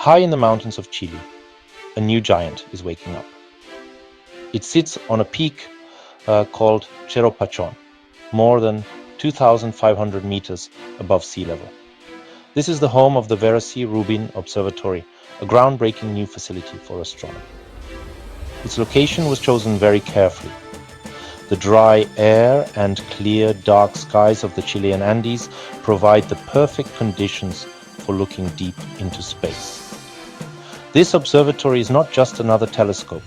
High in the mountains of Chile, a new giant is waking up. It sits on a peak called Cerro Pachón, more than 2,500 meters above sea level. This is the home of the Vera C Rubin Observatory, a groundbreaking new facility for astronomy. Its location was chosen very carefully. The dry air and clear, dark skies of the Chilean Andes provide the perfect conditions for looking deep into space. This observatory is not just another telescope.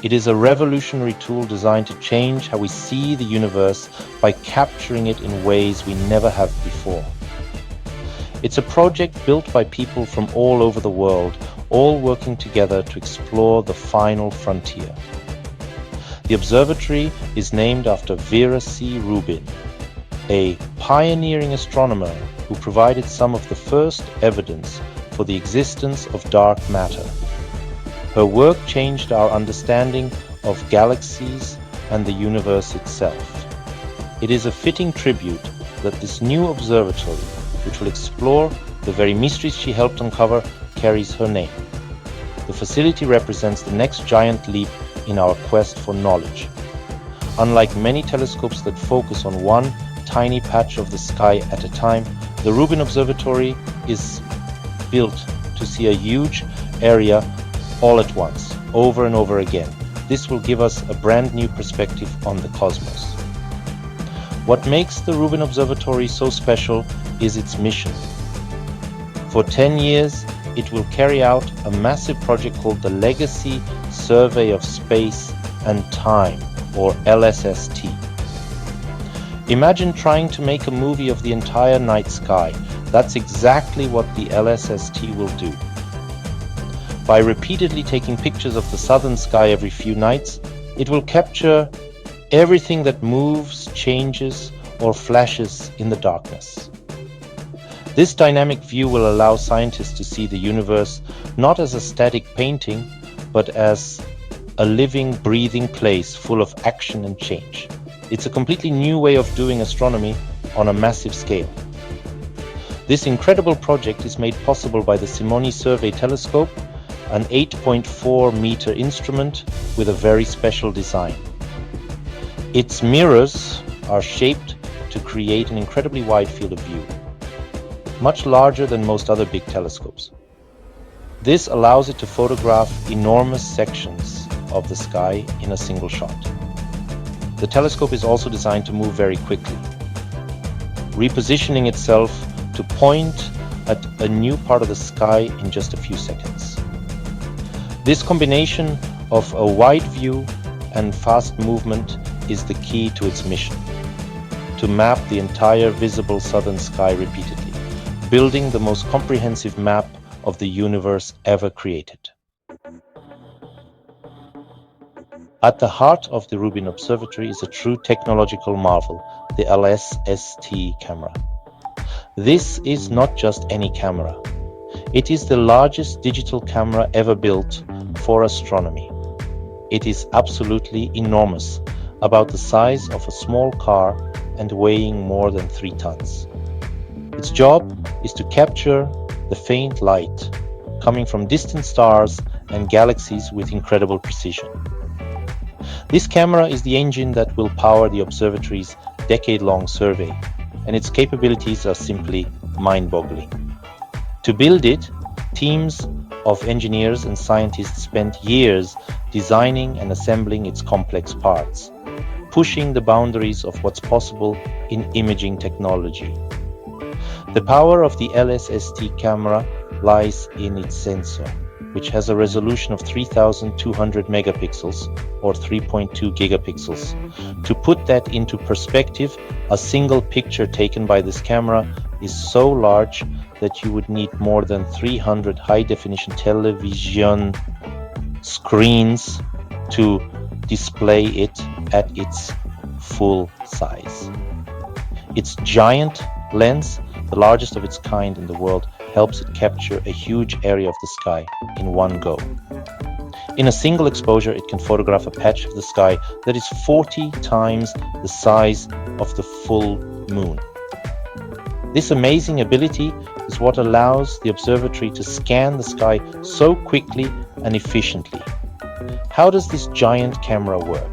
It is a revolutionary tool designed to change how we see the universe by capturing it in ways we never have before. It's a project built by people from all over the world, all working together to explore the final frontier. The observatory is named after Vera C. Rubin, a pioneering astronomer who provided some of the first evidence for the existence of dark matter. Her work changed our understanding of galaxies and the universe itself. It is a fitting tribute that this new observatory, which will explore the very mysteries she helped uncover, carries her name. The facility represents the next giant leap in our quest for knowledge. Unlike many telescopes that focus on one tiny patch of the sky at a time, the Rubin Observatory is built to see a huge area all at once, over and over again. This will give us a brand new perspective on the cosmos. What makes the Rubin Observatory so special is its mission. For 10 years, it will carry out a massive project called the Legacy Survey of Space and Time, or LSST. Imagine trying to make a movie of the entire night sky. That's exactly what the LSST will do. By repeatedly taking pictures of the southern sky every few nights, it will capture everything that moves, changes, or flashes in the darkness. This dynamic view will allow scientists to see the universe not as a static painting, but as a living, breathing place full of action and change. It's a completely new way of doing astronomy on a massive scale. This incredible project is made possible by the Simoni Survey Telescope, an 8.4-meter instrument with a very special design. Its mirrors are shaped to create an incredibly wide field of view, much larger than most other big telescopes. This allows it to photograph enormous sections of the sky in a single shot. The telescope is also designed to move very quickly, repositioning itself to point at a new part of the sky in just a few seconds. This combination of a wide view and fast movement is the key to its mission: to map the entire visible southern sky repeatedly, building the most comprehensive map of the universe ever created. At the heart of the Rubin Observatory is a true technological marvel, the LSST camera. This is not just any camera. It is the largest digital camera ever built for astronomy. It is absolutely enormous, about the size of a small car and weighing more than 3 tons. Its job is to capture the faint light coming from distant stars and galaxies with incredible precision. This camera is the engine that will power the observatory's decade-long survey, and its capabilities are simply mind-boggling. To build it, teams of engineers and scientists spent years designing and assembling its complex parts, pushing the boundaries of what's possible in imaging technology. The power of the LSST camera lies in its sensor, which has a resolution of 3,200 megapixels or 3.2 gigapixels. To put that into perspective, a single picture taken by this camera is so large that you would need more than 300 high-definition television screens to display it at its full size. Its giant lens, the largest of its kind in the world, helps it capture a huge area of the sky in one go. In a single exposure, it can photograph a patch of the sky that is 40 times the size of the full moon. This amazing ability is what allows the observatory to scan the sky so quickly and efficiently. How does this giant camera work?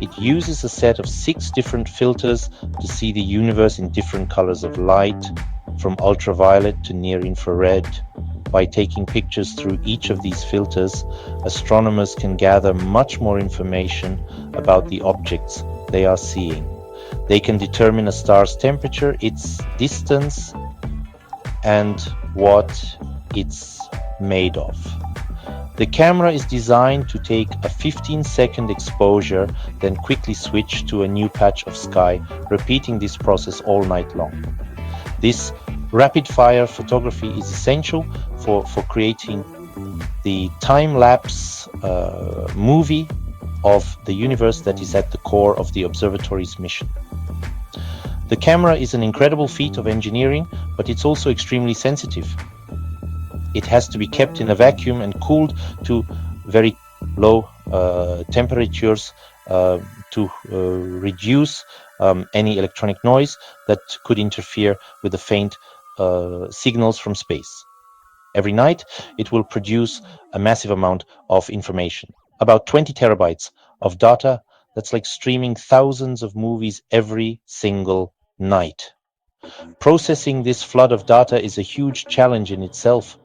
It uses a set of 6 different filters to see the universe in different colors of light, from ultraviolet to near-infrared. By taking pictures through each of these filters, astronomers can gather much more information about the objects they are seeing. They can determine a star's temperature, its distance, and what it's made of. The camera is designed to take a 15-second exposure, then quickly switch to a new patch of sky, repeating this process all night long. This rapid-fire photography is essential for creating the time-lapse movie of the universe that is at the core of the observatory's mission. The camera is an incredible feat of engineering, but it's also extremely sensitive. It has to be kept in a vacuum and cooled to very low temperatures to reduce any electronic noise that could interfere with the faint signals from space. Every night, it will produce a massive amount of information, about 20 terabytes of data. That's like streaming thousands of movies every single night. Processing this flood of data is a huge challenge in itself,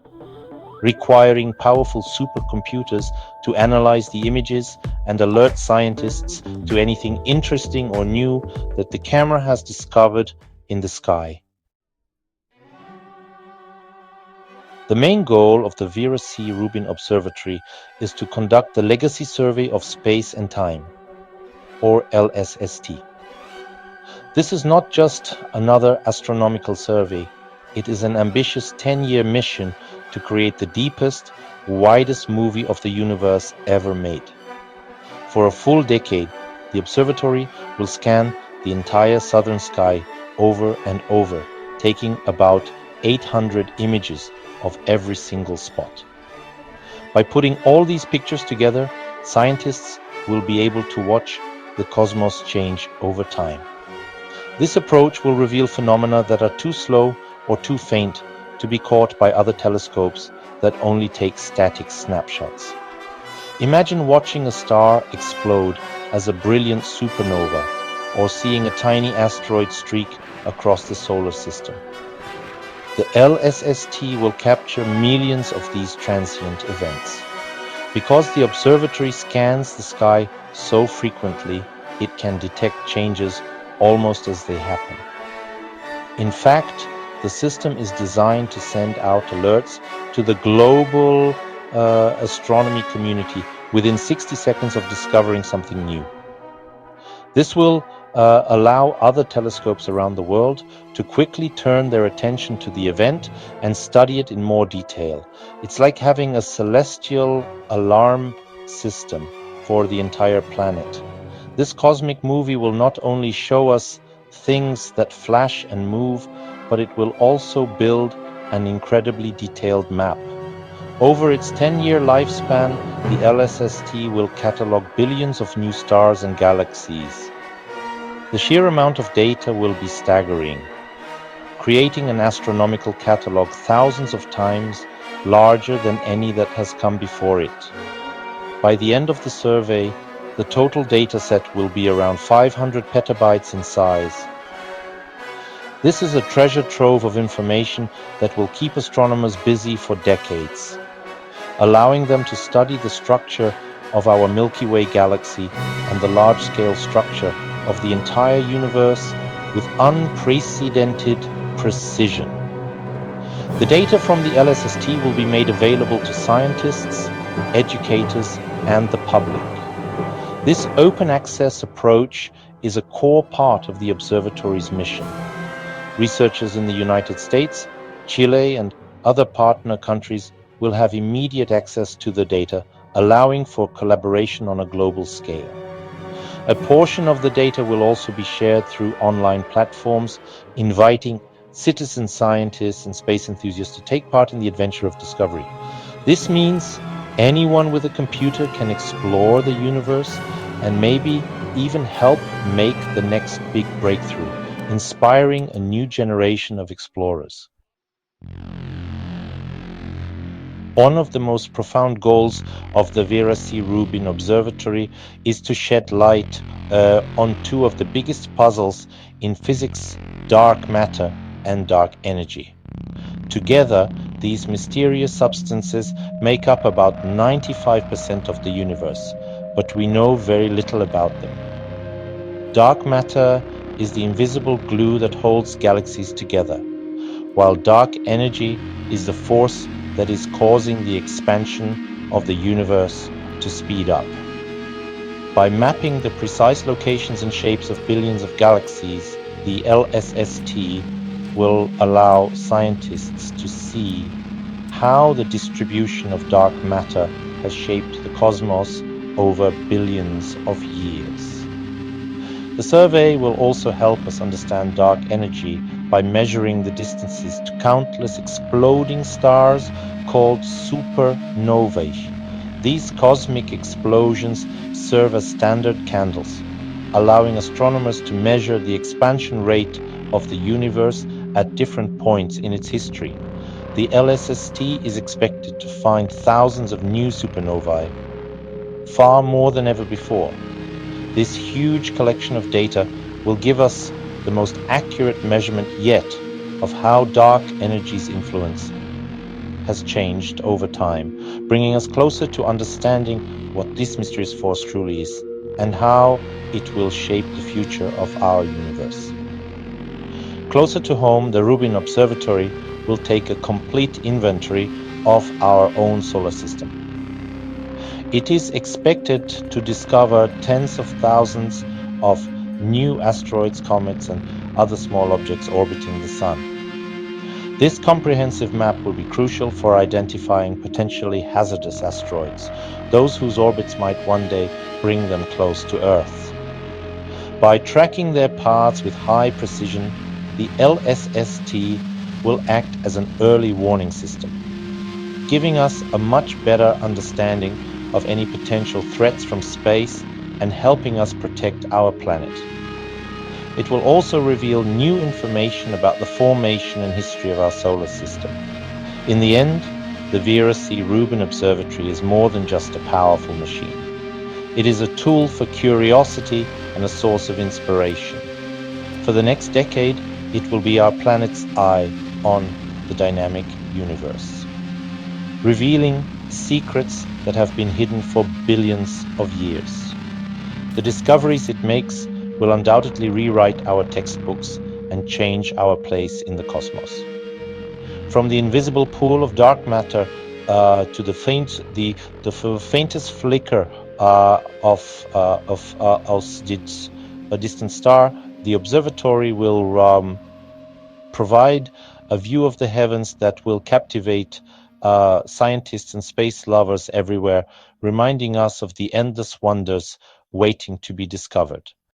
requiring powerful supercomputers to analyze the images and alert scientists to anything interesting or new that the camera has discovered in the sky. The main goal of the Vera C. Rubin Observatory is to conduct the Legacy Survey of Space and Time, or LSST. This is not just another astronomical survey. It is an ambitious 10-year mission to create the deepest, widest movie of the universe ever made. For a full decade, the observatory will scan the entire southern sky over and over, taking about 800 images of every single spot. By putting all these pictures together, scientists will be able to watch the cosmos change over time. This approach will reveal phenomena that are too slow or too faint to be caught by other telescopes that only take static snapshots. Imagine watching a star explode as a brilliant supernova, or seeing a tiny asteroid streak across the solar system. The LSST will capture millions of these transient events. Because the observatory scans the sky so frequently, it can detect changes almost as they happen. In fact, the system is designed to send out alerts to the global astronomy community within 60 seconds of discovering something new. This will allow other telescopes around the world to quickly turn their attention to the event and study it in more detail. It's like having a celestial alarm system for the entire planet. This cosmic movie will not only show us things that flash and move, but it will also build an incredibly detailed map. Over its 10-year lifespan, the LSST will catalog billions of new stars and galaxies. The sheer amount of data will be staggering, creating an astronomical catalog thousands of times larger than any that has come before it. By the end of the survey, the total data set will be around 500 petabytes in size. This is a treasure trove of information that will keep astronomers busy for decades, allowing them to study the structure of our Milky Way galaxy and the large-scale structure of the entire universe with unprecedented precision. The data from the LSST will be made available to scientists, educators, and the public. This open access approach is a core part of the observatory's mission. Researchers in the United States, Chile, and other partner countries will have immediate access to the data, allowing for collaboration on a global scale. A portion of the data will also be shared through online platforms, inviting citizen scientists and space enthusiasts to take part in the adventure of discovery. This means anyone with a computer can explore the universe and maybe even help make the next big breakthrough, inspiring a new generation of explorers. One of the most profound goals of the Vera C. Rubin Observatory is to shed light on two of the biggest puzzles in physics: dark matter and dark energy. Together, these mysterious substances make up about 95% of the universe, but we know very little about them. Dark matter is the invisible glue that holds galaxies together, while dark energy is the force that is causing the expansion of the universe to speed up. By mapping the precise locations and shapes of billions of galaxies, the LSST will allow scientists to see how the distribution of dark matter has shaped the cosmos over billions of years. The survey will also help us understand dark energy by measuring the distances to countless exploding stars called supernovae. These cosmic explosions serve as standard candles, allowing astronomers to measure the expansion rate of the universe at different points in its history. The LSST is expected to find thousands of new supernovae, far more than ever before. This huge collection of data will give us the most accurate measurement yet of how dark energy's influence has changed over time, bringing us closer to understanding what this mysterious force truly is and how it will shape the future of our universe. Closer to home, the Rubin Observatory will take a complete inventory of our own solar system. It is expected to discover tens of thousands of new asteroids, comets, and other small objects orbiting the Sun. This comprehensive map will be crucial for identifying potentially hazardous asteroids, those whose orbits might one day bring them close to Earth. By tracking their paths with high precision, the LSST will act as an early warning system, giving us a much better understanding of any potential threats from space and helping us protect our planet. It will also reveal new information about the formation and history of our solar system. In the end, the Vera C. Rubin Observatory is more than just a powerful machine. It is a tool for curiosity and a source of inspiration. For the next decade, it will be our planet's eye on the dynamic universe, revealing secrets that have been hidden for billions of years. The discoveries it makes will undoubtedly rewrite our textbooks and change our place in the cosmos. From the invisible pool of dark matter to the faintest flicker of a distant star, the observatory will provide a view of the heavens that will captivate scientists and space lovers everywhere, reminding us of the endless wonders waiting to be discovered.